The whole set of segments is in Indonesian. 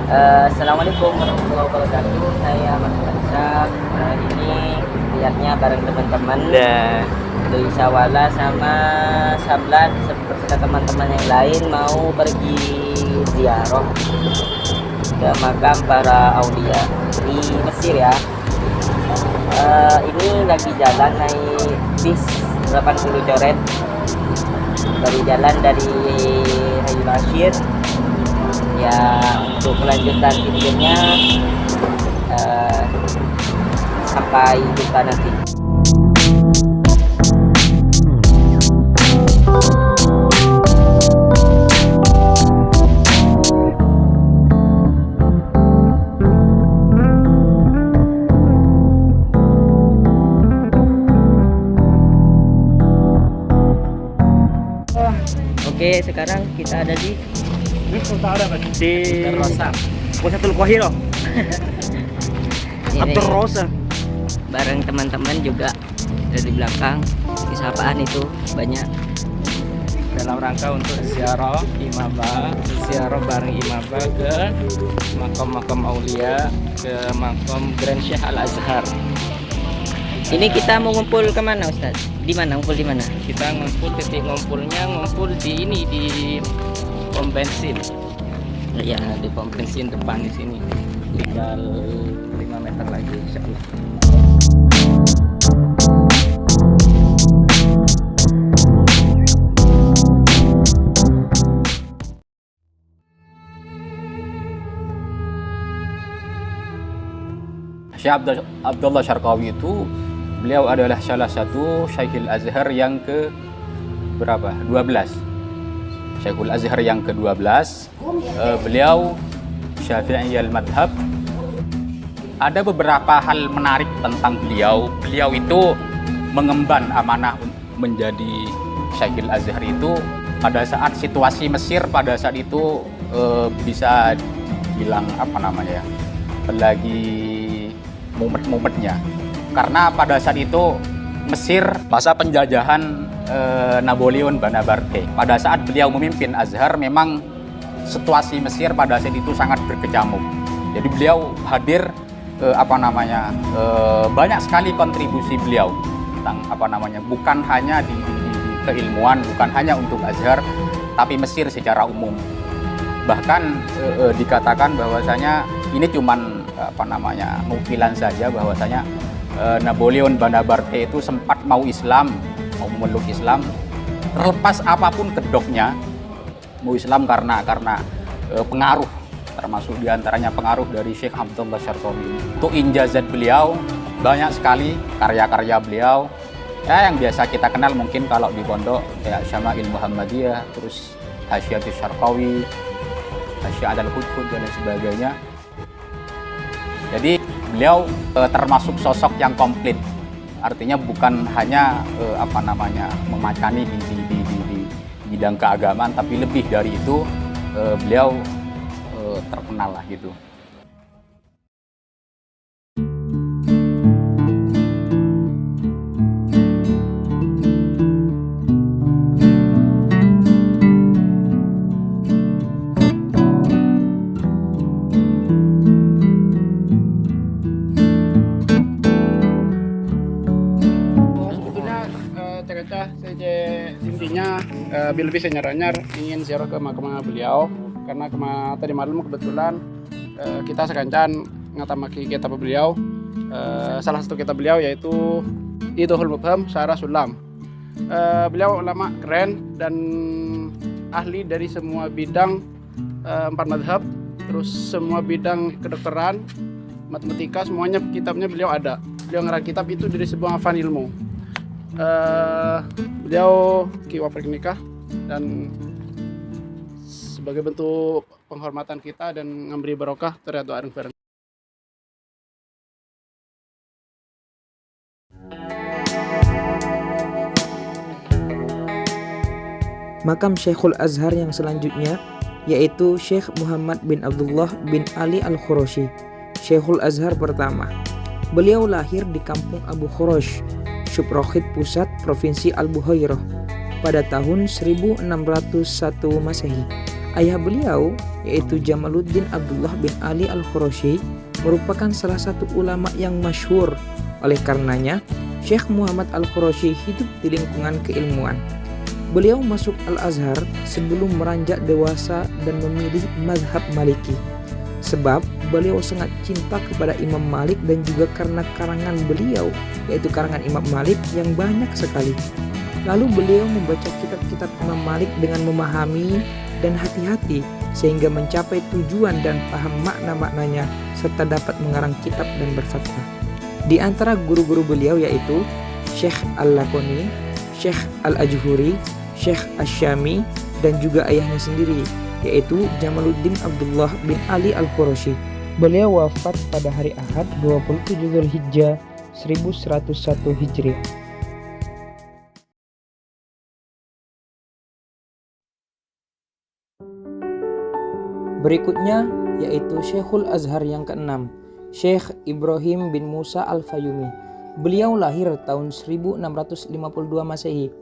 Assalamualaikum warahmatullahi wabarakatuh. Saya Mas Faisal. Ini lihatnya bareng teman-teman dari Sawala sama Sablan beserta teman-teman yang lain mau pergi ziarah ke makam para aulia di Mesir ya. Ini lagi jalan naik bis 80 coret dari jalan dari Haji Bashir ya. Untuk kelanjutan videonya sampai jumpa nanti. Oke, sekarang kita ada di Rosa. Wasatul Qahirah. Abdur Rosa. Bareng teman-teman juga dari belakang. Kesapaan itu banyak. Dalam rangka untuk ziarah Imabah, ziarah bareng Imabah ke makam-makam aulia, ke makam Grand Syekh Al Azhar. Ini kita mau ngumpul kemana, Ustaz? Di mana? Ngumpul di mana? Kita titik ngumpul di ini, di pom bensin. Ya, di pom bensin depan di sini. Tinggal 5 meter lagi insyaallah. Syekh Abdullah Syarqawi itu beliau adalah salah satu Syekhul Azhar yang ke berapa? 12. Syekhul Azhar yang ke-12. Beliau Syafi'iyal madhab. Ada beberapa hal menarik tentang beliau. Beliau itu mengemban amanah menjadi Syekhul Azhar itu pada saat situasi Mesir pada saat itu bisa bilang lagi mumet-mumetnya. Karena pada saat itu Mesir masa penjajahan Napoleon Bonaparte. Pada saat beliau memimpin Azhar memang situasi Mesir pada saat itu sangat berkecamuk. Jadi beliau hadir banyak sekali kontribusi beliau tentang bukan hanya di keilmuan, bukan hanya untuk Azhar, tapi Mesir secara umum. Bahkan dikatakan bahwasanya ini cuman nukilan saja bahwasanya Napoleon Bonaparte itu sempat mau memeluk Islam, terlepas apapun kedoknya, mau Islam karena pengaruh, termasuk diantaranya pengaruh dari Syekh Abdullah Syarqawi. Untuk injazat beliau banyak sekali karya-karya beliau ya, yang biasa kita kenal mungkin kalau di pondok kayak Syama'il Muhammadiyah, terus Hasyiatus Syarqawi, Hasyiat al-Hudhud dan lain sebagainya. Jadi beliau termasuk sosok yang komplit, artinya bukan hanya memacani di bidang keagamaan, tapi lebih dari itu beliau terkenal lah gitu. Intinya lebih senyaranyar ingin ziarah ke makam beliau karena tadi malam kebetulan kita sekancan ngatamaki kitab beliau. Salah satu kitab beliau yaitu Idhul Mubham Syarah Sulam. Beliau ulama keren dan ahli dari semua bidang 4 madhab, terus semua bidang kedokteran, matematika, semuanya kitabnya beliau ada. Beliau ngarang kitab itu dari sebuah hafal ilmu. Beliau kiwa pernikah dan sebagai bentuk penghormatan kita dan memberi barokah terhadap bareng-bareng. Makam Syekhul Azhar yang selanjutnya yaitu Syekh Muhammad bin Abdullah bin Ali Al-Khurashi, Syekhul Azhar pertama. Beliau lahir di kampung Abu Khurash, Subrokhid Pusat, Provinsi Al-Buhairah pada tahun 1601 Masehi. Ayah beliau, yaitu Jamaluddin Abdullah bin Ali Al-Khurashi, merupakan salah satu ulama yang masyhur. Oleh karenanya, Syekh Muhammad Al-Khurashi hidup di lingkungan keilmuan. Beliau masuk Al-Azhar sebelum meranjak dewasa dan memilih mazhab Maliki. Sebab beliau sangat cinta kepada Imam Malik dan juga karena karangan beliau, yaitu karangan Imam Malik yang banyak sekali. Lalu beliau membaca kitab-kitab Imam Malik dengan memahami dan hati-hati sehingga mencapai tujuan dan paham makna-maknanya serta dapat mengarang kitab dan berfatwa. Di antara guru-guru beliau yaitu Syekh Al-Lakoni, Syekh Al-Ajhuri, Syekh Asy-Syami dan juga ayahnya sendiri yaitu Jamaluddin Abdullah bin Ali Al-Khurashi. Beliau wafat pada hari Ahad 27 Zulhijjah 1101 Hijriah. Berikutnya yaitu Syekhul Azhar yang keenam, Syekh Ibrahim bin Musa Al-Fayyumi. Beliau lahir tahun 1652 Masehi.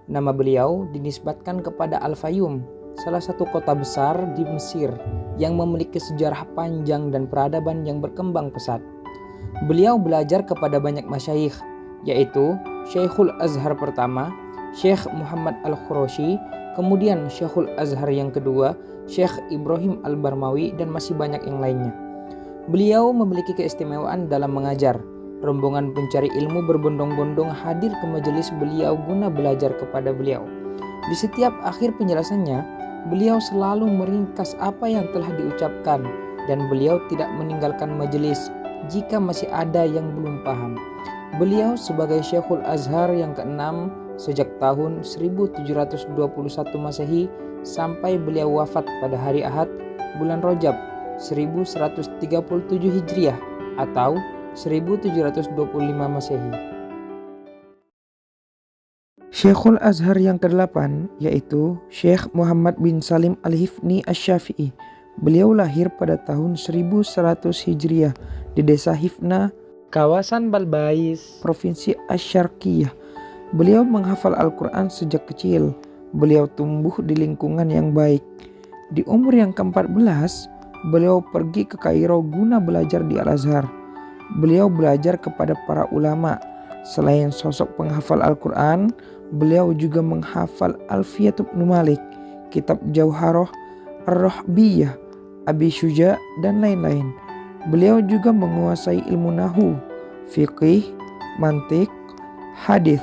Nama beliau dinisbatkan kepada Al-Fayyum, salah satu kota besar di Mesir yang memiliki sejarah panjang dan peradaban yang berkembang pesat. Beliau belajar kepada banyak masyayikh, yaitu Syekhul Azhar pertama, Syekh Muhammad Al-Khurashi, kemudian Syekhul Azhar yang kedua, Syekh Ibrahim Al-Barmawi, dan masih banyak yang lainnya. Beliau memiliki keistimewaan dalam mengajar. Rombongan pencari ilmu berbondong-bondong hadir ke majelis beliau guna belajar kepada beliau. Di setiap akhir penjelasannya, beliau selalu meringkas apa yang telah diucapkan dan beliau tidak meninggalkan majelis jika masih ada yang belum paham. Beliau sebagai Syekhul Azhar yang keenam sejak tahun 1721 Masehi sampai beliau wafat pada hari Ahad bulan Rajab 1137 Hijriah atau 1725 Masehi. Syekhul Azhar yang ke-8 yaitu Syekh Muhammad bin Salim Al-Hifni Asy-Syafi'i. Beliau lahir pada tahun 1100 Hijriah di desa Hifna, kawasan Balbais, Provinsi Asy-Syarqiyah. Beliau menghafal Al-Quran sejak kecil. Beliau tumbuh di lingkungan yang baik. Di umur yang ke-14, beliau pergi ke Kairo guna belajar di Al-Azhar. Beliau belajar kepada para ulama. Selain sosok penghafal Al-Quran, beliau juga menghafal Alfiyat Ibnu Malik, kitab Jauharah, Ar-Rahbiyah, Abi Syuja, dan lain-lain. Beliau juga menguasai ilmu nahwu, fiqih, mantik, hadis,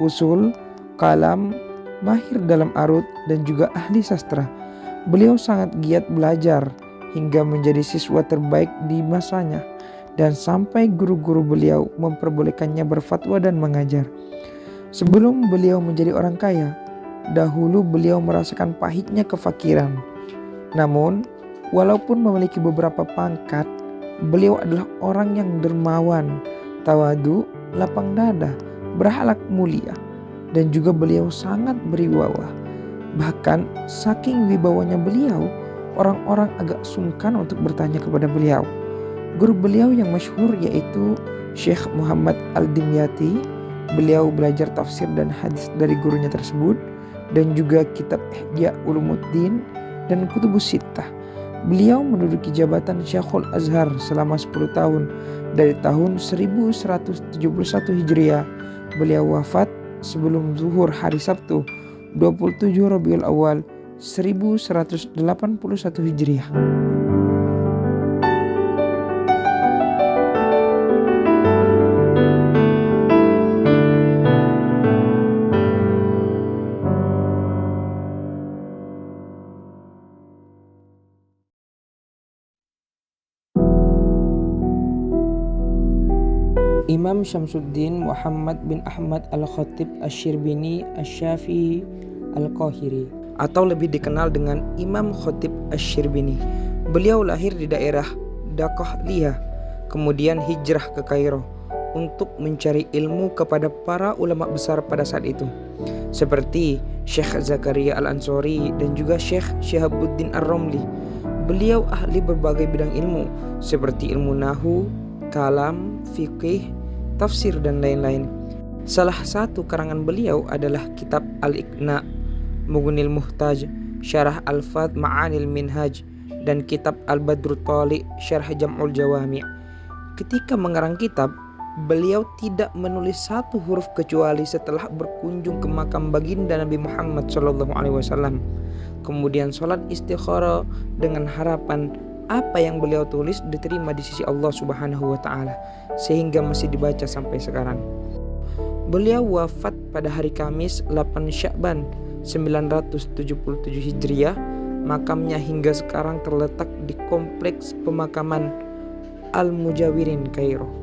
usul, kalam, mahir dalam arut, dan juga ahli sastra. Beliau sangat giat belajar hingga menjadi siswa terbaik di masanya dan sampai guru-guru beliau memperbolehkannya berfatwa dan mengajar. Sebelum beliau menjadi orang kaya, dahulu beliau merasakan pahitnya kefakiran. Namun, walaupun memiliki beberapa pangkat, beliau adalah orang yang dermawan, tawadu, lapang dada, berakhlak mulia, dan juga beliau sangat berwibawa. Bahkan saking wibawanya beliau, orang-orang agak sungkan untuk bertanya kepada beliau. Guru beliau yang masyhur yaitu Syekh Muhammad Al-Dimyati. Beliau belajar tafsir dan hadis dari gurunya tersebut dan juga kitab Ihya Ulumuddin dan Kutubus Sittah. Beliau menduduki jabatan Syekhul Azhar selama 10 tahun dari tahun 1171 Hijriah. Beliau wafat sebelum zuhur hari Sabtu 27 Rabiul Awal 1181 Hijriah. Imam Syamsuddin Muhammad bin Ahmad Al-Khatib Asy-Syirbini Asy-Syafi'i Al-Qahiri, atau lebih dikenal dengan Imam Khatib Asy-Syirbini. Beliau lahir di daerah Daqahliyah, kemudian hijrah ke Kairo untuk mencari ilmu kepada para ulama besar pada saat itu, seperti Syekh Zakaria Al-Ansori dan juga Syekh Syihabuddin Ar-Romli. Beliau ahli berbagai bidang ilmu seperti ilmu nahwu, kalam, fikih, tafsir, dan lain-lain. Salah satu karangan beliau adalah kitab Al-Iqna, Mughnil Muhtaj, Syarah Al-Fadh Ma'anil Minhaj, dan kitab Al-Badrut Thali Syarah Jam'ul Jawami'. Ketika mengarang kitab, beliau tidak menulis satu huruf kecuali setelah berkunjung ke makam baginda Nabi Muhammad SAW. Kemudian sholat istikharah dengan harapan apa yang beliau tulis diterima di sisi Allah Subhanahu wa Ta'ala, sehingga masih dibaca sampai sekarang. Beliau wafat pada hari Kamis 8 Sya'ban 977 Hijriah. Makamnya hingga sekarang terletak di kompleks pemakaman Al-Mujawirin, Kairo.